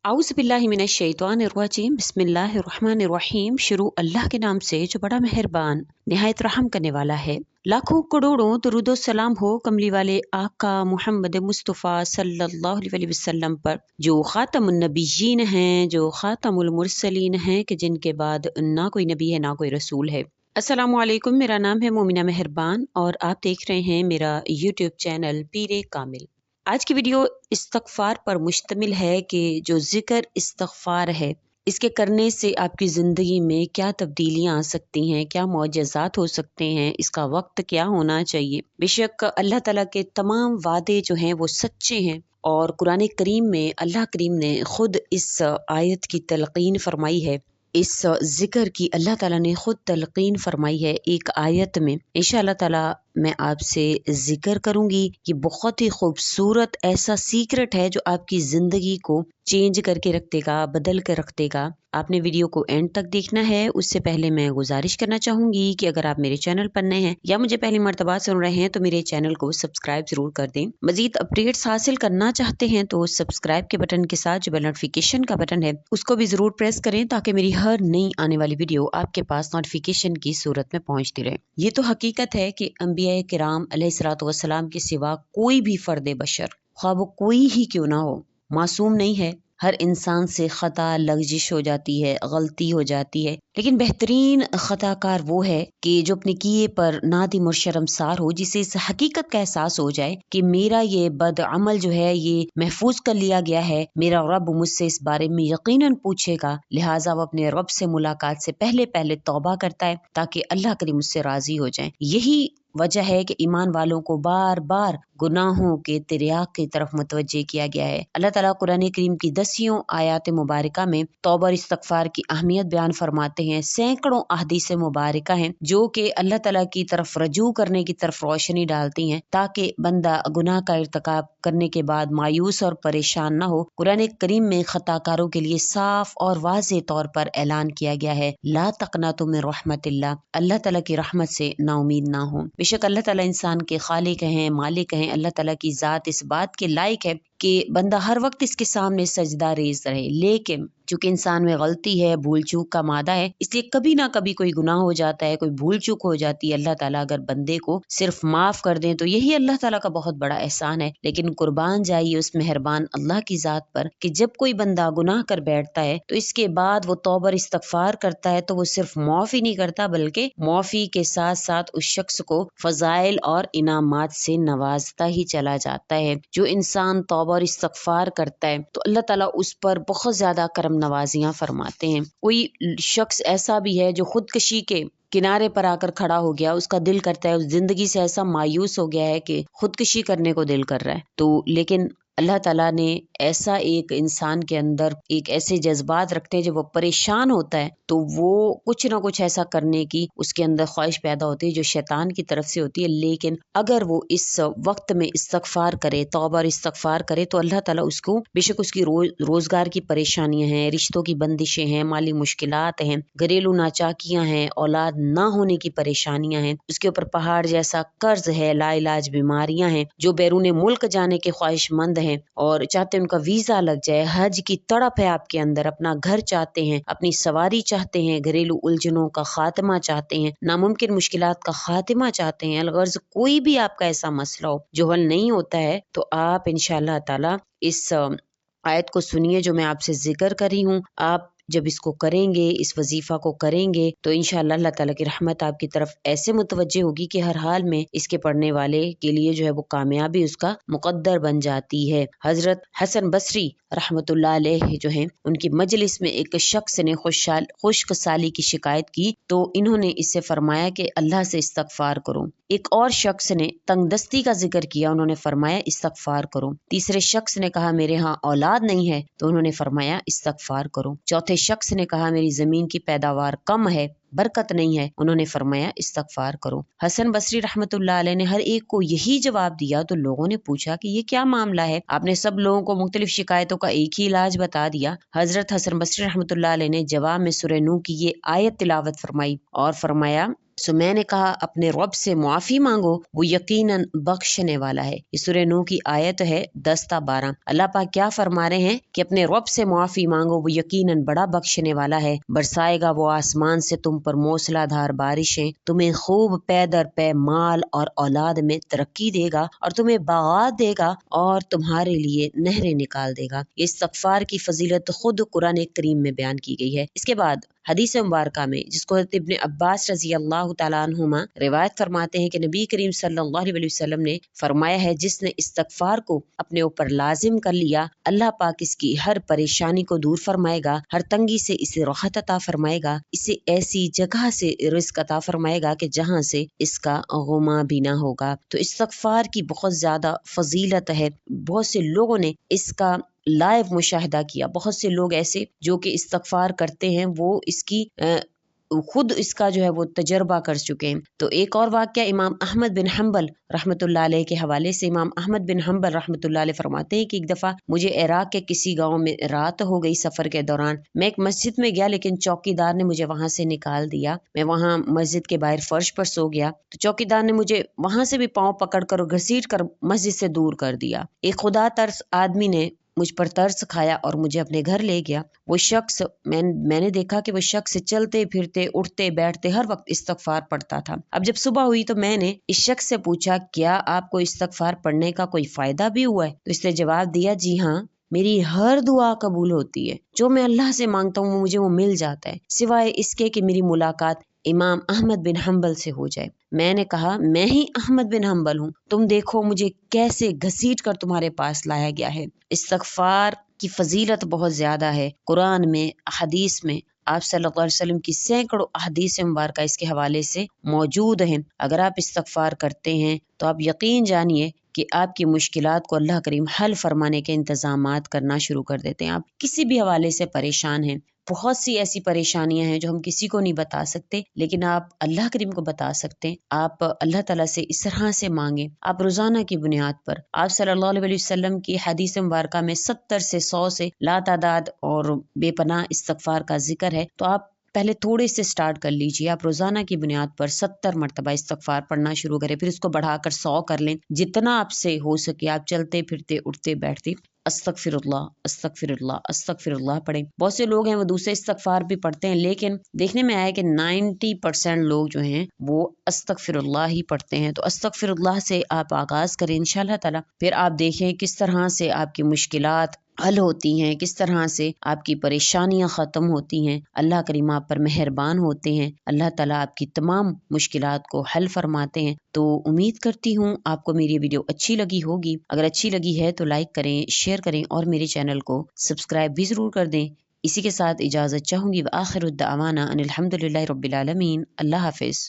आउज़ बिल्लाहि मिनश शैतानिर रजीम बिस्मिल्लाहिर्रहमानिर्रहीम। शुरू अल्लाह के नाम से जो बड़ा मेहरबान निहायत रहम करने वाला है। लाखों करोड़ों दुरूदो सलाम हो कमली वाले आका मोहम्मद मुस्तफ़ा सल्लल्लाहु अलैहि वसल्लम पर, जो ख़ातमुन नबिय्यीन हैं, जो ख़ातमुल मुरसलीन हैं, कि जिनके बाद ना कोई नबी है ना कोई रसूल है। अस्सलामु अलैकुम। मेरा नाम है मोमिना मेहरबान और आप देख रहे हैं मेरा यूट्यूब चैनल पीरे कामिल। आज की वीडियो इस्तग़फ़ार पर मुश्तमिल है कि जो ज़िक्र इस्तग़फ़ार है, इसके करने से आपकी ज़िंदगी में क्या तब्दीलियाँ आ सकती हैं, क्या मोअज़्ज़ात हो सकते हैं, इसका वक्त क्या होना चाहिए। बेशक अल्लाह ताला के तमाम वादे जो हैं वो सच्चे हैं और कुरान करीम में अल्लाह करीम ने खुद इस आयत की तलक़ीन फरमाई है। इस ज़िक्र की अल्लाह ताला ने खुद तलक़ीन फरमाई है एक आयत में। इंशाअल्लाह ताला मैं आपसे ज़िक्र करूँगी। ये बहुत ही खूबसूरत ऐसा सीक्रेट है जो आपकी ज़िंदगी को चेंज करके रख देगा, बदल कर रख देगा। आपने वीडियो को एंड तक देखना है। उससे पहले मैं गुजारिश करना चाहूँगी कि अगर आप मेरे चैनल पर नए हैं या मुझे पहली मर्तबा सुन रहे हैं तो मेरे चैनल को सब्सक्राइब ज़रूर कर दें। मज़ीद अपडेट्स हासिल करना चाहते हैं तो सब्सक्राइब के बटन के साथ जो बेल नोटिफिकेशन का बटन है उसको भी ज़रूर प्रेस करें ताकि मेरी हर नई आने वाली वीडियो आपके पास नोटिफिकेशन की सूरत में पहुँचती रहे। ये तो हकीकत है कि अंबिया किराम अलैहिस्सलातु वस्सलाम के सिवा कोई भी फ़र्द बशर, ख्वाह वो कोई ही क्यों ना हो, मासूम नहीं है। हर इंसान से ख़ता लग़ज़िश हो जाती है, गलती हो जाती है, लेकिन बेहतरीन ख़ताकार वो है कि जो अपने किए पर नादिम और शर्मसार हो, जिसे इस हकीकत का एहसास हो जाए कि मेरा ये बद अमल जो है ये महफूज कर लिया गया है, मेरा रब मुझसे इस बारे में यकीनन पूछेगा, लिहाजा वो अपने रब से मुलाकात से पहले पहले तौबा करता है ताकि अल्लाह करीम मुझसे राज़ी हो जाए। यही वजह है कि ईमान वालों को बार बार गुनाहों के तिर्याक की तरफ मुतवज्जे किया गया है। अल्लाह ताला कुरान करीम की 10 आयात मुबारका में तौबा और इस्तग़फ़ार की अहमियत बयान फरमाते हैं। सैकड़ों अहदीस मुबारका हैं जो कि अल्लाह ताला की तरफ रजू करने की तरफ रोशनी डालती हैं ताकि बंदा गुनाह का इर्तिकाब करने के बाद मायूस और परेशान न हो। कुरान करीम में खताकारों के लिए साफ और वाज़ेह तौर पर ऐलान किया गया है, ला तक़नतु मिन रहमतिल्लाह, अल्लाह ताला की रहमत से नाउमीद ना हो। बेशक अल्लाह ताला इंसान के खालिक हैं, मालिक हैं। अल्लाह ताला की ज़ात इस बात के लायक है कि बंदा हर वक्त इसके सामने सजदा रेज़ रहे, लेकिन चूंकि इंसान में गलती है, भूल चूक का मादा है, इसलिए कभी ना कभी कोई गुनाह हो जाता है, कोई भूल चूक हो जाती है। अल्लाह ताला अगर बंदे को सिर्फ माफ कर दें तो यही अल्लाह ताला का बहुत बड़ा एहसान है। लेकिन कुर्बान जाइए उस मेहरबान अल्लाह की ज़ात पर कि जब कोई बंदा गुनाह कर बैठता है तो इसके बाद वो तौबा और इस्तग़फ़ार करता है तो वो सिर्फ माफ़ ही नहीं करता बल्कि माफ़ी के साथ साथ उस शख्स को फ़ज़ाइल और इनामात से नवाजता ही चला जाता है। जो इंसान तौबा और इस्तग़फ़ार करता है तो अल्लाह ताला उस पर बहुत ज्यादा करम नवाजियां फरमाते हैं। कोई शख्स ऐसा भी है जो खुदकशी के किनारे पर आकर खड़ा हो गया, उसका दिल करता है, उस जिंदगी से ऐसा मायूस हो गया है कि खुदकशी करने को दिल कर रहा है, तो लेकिन अल्लाह ताला ने ऐसा एक इंसान के अंदर एक ऐसे जज्बात रखते हैं जब वो परेशान होता है तो वो कुछ ना कुछ ऐसा करने की उसके अंदर ख्वाहिश पैदा होती है जो शैतान की तरफ से होती है। लेकिन अगर वो इस वक्त में इस्तग़फ़ार करे, तौबा और इस्तग़फ़ार करे तो अल्लाह ताला उसको बेशक उसकी रोजगार की परेशानियां हैं, रिश्तों की बंदिशें हैं, माली मुश्किलात हैं, घरेलू नाचाकियां हैं, औलाद ना होने की परेशानियां हैं, उसके ऊपर पहाड़ जैसा कर्ज है, लाइलाज बीमारियां हैं, जो बैरून मुल्क जाने के ख्वाहिशमंद हैं और चाहते हैं उनका वीजा लग जाए, हज की तड़प है आपके अंदर, अपना घर चाहते हैं, अपनी सवारी चाहते हैं, घरेलू उलझनों का खात्मा चाहते हैं, नामुमकिन मुश्किलात का खात्मा चाहते हैं, अलगर्ज कोई भी आपका ऐसा मसला हो जो हल नहीं होता है तो आप इंशाअल्लाह ताला इस आयत को सुनिए जो मैं आपसे जिक्र कर रही हूँ। आप जब इसको करेंगे, इस वजीफा को करेंगे तो इंशाअल्लाह अल्लाह ताला की रहमत आपकी तरफ ऐसे मुतवज्जे होगी कि हर हाल में इसके पढ़ने वाले के लिए जो है वो कामयाबी उसका मुकद्दर बन जाती है। हजरत हसन बसरी रहमतुल्लाह अलैह जो हैं उनकी मजलिस में एक शख्स ने खुश्क साली की शिकायत की तो इन्होंने इससे फरमाया कि अल्लाह से इस्तग़फ़ार करो। एक और शख्स ने तंगदस्ती का जिक्र किया, उन्होंने फरमाया इस्तग़फ़ार करो। तीसरे शख्स ने कहा मेरे यहाँ औलाद नहीं है तो उन्होंने फरमाया इस्तग़फ़ार करो। चौथे शख्स ने कहा मेरी जमीन की पैदावार कम है, बरकत नहीं है, उन्होंने फरमाया इस्तग़फ़ार करो। हसन बसरी रहमतुल्लाह अलैह ने हर एक को यही जवाब दिया तो लोगों ने पूछा कि ये क्या मामला है, आपने सब लोगों को मुख्तलिफ शिकायतों का एक ही इलाज बता दिया। हजरत हसन बसरी रहमतुल्लाह अलैह ने जवाब में सूरह नूह की ये आयत तिलावत फरमाई और फरमाया سو میں نے کہا اپنے رب سے معافی مانگو، وہ یقیناً بخشنے والا ہے۔ یہ سورہ نوح کی آیت ہے 10 تا 12۔ اللہ پاک کیا فرما رہے ہیں کہ اپنے رب سے معافی مانگو، وہ یقیناً بڑا بخشنے والا ہے۔ برسائے گا وہ آسمان سے تم پر موسلا دھار بارشیں، تمہیں خوب پے در پے مال اور اولاد میں ترقی دے گا، اور تمہیں باغات دے گا اور تمہارے لیے نہریں نکال دے گا۔ یہ استغفار کی فضیلت خود قرآن کریم میں بیان کی گئی ہے۔ اس کے بعد حدیث مبارکہ میں، جس کو حضرت ابن عباس رضی اللہ تعالیٰ عنہما روایت فرماتے ہیں کہ نبی کریم صلی اللہ علیہ وسلم نے فرمایا ہے، جس نے استغفار کو اپنے اوپر لازم کر لیا، اللہ پاک اس کی ہر پریشانی کو دور فرمائے گا، ہر تنگی سے اسے راحت عطا فرمائے گا، اسے ایسی جگہ سے رزق عطا فرمائے گا کہ جہاں سے اس کا غما بھی نہ ہوگا۔ تو استغفار کی بہت زیادہ فضیلت ہے۔ بہت سے لوگوں نے اس کا لائیو مشاہدہ کیا، بہت سے لوگ ایسے جو کہ استغفار کرتے ہیں وہ اس کی خود اس کا جو ہے وہ تجربہ کر چکے ہیں۔ تو ایک اور واقعہ امام احمد بن حنبل رحمۃ اللہ علیہ کے حوالے سے، امام احمد بن حنبل رحمۃ اللہ علیہ فرماتے ہیں کہ ایک دفعہ مجھے عراق کے کسی گاؤں میں رات ہو گئی سفر کے دوران۔ میں ایک مسجد میں گیا، لیکن چوکی دار نے مجھے وہاں سے نکال دیا۔ میں وہاں مسجد کے باہر فرش پر سو گیا، تو چوکی دار نے مجھے وہاں سے بھی پاؤں پکڑ کر اور گھسیٹ کر مسجد سے دور کر دیا۔ ایک خدا ترس آدمی نے مجھ پر ترس کھایا اور مجھے اپنے گھر لے گیا۔ وہ شخص میں نے دیکھا کہ وہ شخص چلتے پھرتے اٹھتے بیٹھتے ہر وقت استغفار پڑھتا تھا۔ اب جب صبح ہوئی تو میں نے اس شخص سے پوچھا، کیا آپ کو استغفار پڑھنے کا کوئی فائدہ بھی ہوا ہے؟ تو اس نے جواب دیا، جی ہاں، میری ہر دعا قبول ہوتی ہے، جو میں اللہ سے مانگتا ہوں مجھے وہ مل جاتا ہے، سوائے اس کے کہ میری ملاقات امام احمد بن حنبل سے ہو جائے۔ میں نے کہا، میں ہی احمد بن حنبل ہوں، تم دیکھو مجھے کیسے گھسیٹ کر تمہارے پاس لایا گیا ہے۔ استغفار کی فضیلت بہت زیادہ ہے۔ قرآن میں، حدیث میں آپ صلی اللہ علیہ وسلم کی سینکڑوں احادیث مبارکہ اس کے حوالے سے موجود ہیں۔ اگر آپ استغفار کرتے ہیں تو آپ یقین جانیے کہ آپ کی مشکلات کو اللہ کریم حل فرمانے کے انتظامات کرنا شروع کر دیتے ہیں۔ آپ کسی بھی حوالے سے پریشان ہیں، بہت سی ایسی پریشانیاں ہیں جو ہم کسی کو نہیں بتا سکتے، لیکن آپ اللہ کریم کو بتا سکتے ہیں۔ آپ اللہ تعالیٰ سے اس طرح سے مانگیں۔ آپ روزانہ کی بنیاد پر آپ صلی اللہ علیہ وسلم کی حدیث مبارکہ میں 70 سے 100 سے لا تعداد اور بے پناہ استغفار کا ذکر ہے، تو آپ پہلے تھوڑے سے سٹارٹ کر لیجئے۔ آپ روزانہ کی بنیاد پر 70 مرتبہ استغفار پڑھنا شروع کریں، پھر اس کو بڑھا کر 100 کر لیں، جتنا آپ سے ہو سکے۔ آپ چلتے پھرتے اٹھتے بیٹھتے استغفر اللہ استغفر اللہ استغفر اللہ پڑھیں۔ بہت سے لوگ ہیں وہ دوسرے استغفار بھی پڑھتے ہیں، لیکن دیکھنے میں آیا کہ 90% لوگ جو ہیں وہ استغفر اللہ ہی پڑھتے ہیں۔ تو استغفر اللہ سے آپ آغاز کریں انشاءاللہ تعالی، پھر آپ دیکھیں کس طرح سے آپ کی مشکلات حل ہوتی ہیں، کس طرح سے آپ کی پریشانیاں ختم ہوتی ہیں۔ اللہ کریم آپ پر مہربان ہوتے ہیں، اللہ تعالیٰ آپ کی تمام مشکلات کو حل فرماتے ہیں۔ تو امید کرتی ہوں آپ کو میری ویڈیو اچھی لگی ہوگی۔ اگر اچھی لگی ہے تو لائک کریں، شیئر کریں اور میرے چینل کو سبسکرائب بھی ضرور کر دیں۔ اسی کے ساتھ اجازت چاہوں گی، وآخر الدعوانا ان الحمد للہ رب العالمین۔ اللہ حافظ۔